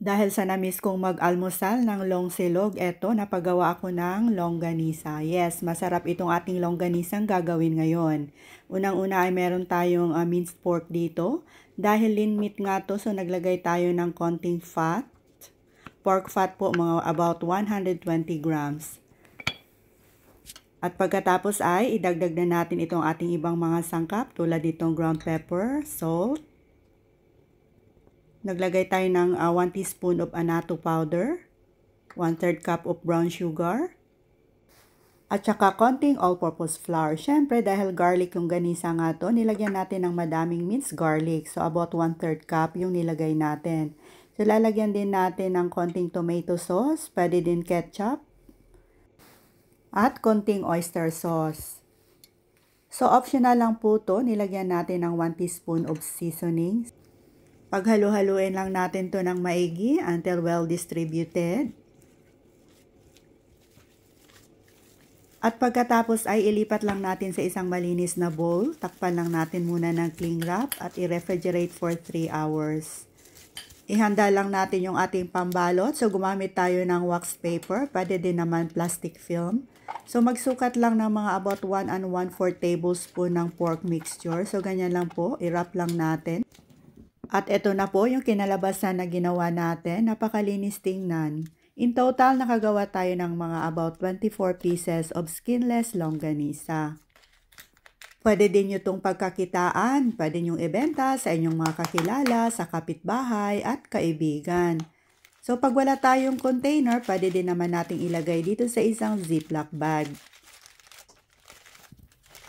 Dahil sa na-miss kong mag-almusal ng long silog, eto napagawa ako ng longganisa. Yes, masarap itong ating longganisang gagawin ngayon. Unang-una ay meron tayong minced pork dito. Dahil lean meat nga to, so naglagay tayo ng konting fat. Pork fat po, mga about 120 grams. At pagkatapos ay idagdag na natin itong ating ibang mga sangkap tulad itong ground pepper, salt. Naglagay tayo ng 1 teaspoon of annatto powder, 1/3 cup of brown sugar, at saka konting all-purpose flour. Siyempre, dahil garlic yung ganisa nga to, nilagyan natin ng madaming minced garlic. So, about 1/3 cup yung nilagay natin. So, lalagyan din natin ng konting tomato sauce, pwede din ketchup, at konting oyster sauce. So, optional lang po to. Nilagyan natin ng 1 teaspoon of seasoning. Paghalo-haluin lang natin to ng maigi until well distributed. At pagkatapos ay ilipat lang natin sa isang malinis na bowl. Takpan lang natin muna ng cling wrap at i-refrigerate for 3 hours. Ihanda lang natin yung ating pambalot. So gumamit tayo ng wax paper, pwede din naman plastic film. So magsukat lang ng mga about 1 1/4 tablespoon ng pork mixture. So ganyan lang po, i-wrap lang natin. At ito na po yung kinalabasan na ginawa natin. Napakalinis tingnan. In total, nakagawa tayo ng mga about 24 pieces of skinless longganisa. Pwede din nyo itong pagkakitaan. Pwede nyong ibenta sa inyong mga kakilala, sa kapitbahay at kaibigan. So pag wala tayong container, pwede din naman nating ilagay dito sa isang ziplock bag.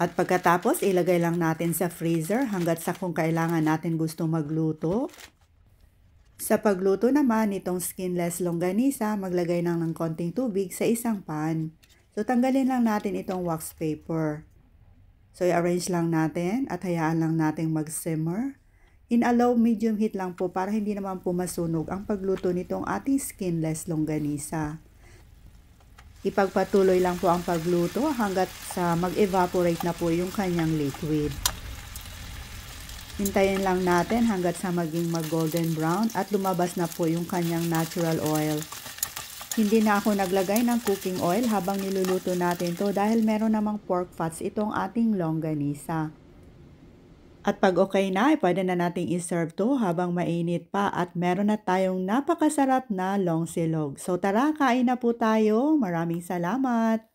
At pagkatapos, ilagay lang natin sa freezer hanggat sa kung kailangan natin gustong magluto. Sa pagluto naman nitong skinless longganisa, maglagay lang ng konting tubig sa isang pan. So tanggalin lang natin itong wax paper. So i-arrange lang natin at hayaan lang natin mag-simmer. In a low medium heat lang po para hindi naman po masunog ang pagluto nitong ating skinless longganisa. Ipagpatuloy lang po ang pagluto hanggat sa mag-evaporate na po yung kanyang liquid. Hintayin lang natin hanggat sa maging mag-golden brown at lumabas na po yung kanyang natural oil. Hindi na ako naglagay ng cooking oil habang niluluto natin to dahil meron namang pork fats itong ating longganisa. At pag okay na, pwede na nating iserve to habang mainit pa at meron na tayong napakasarap na long silog. So tara, kain na po tayo. Maraming salamat!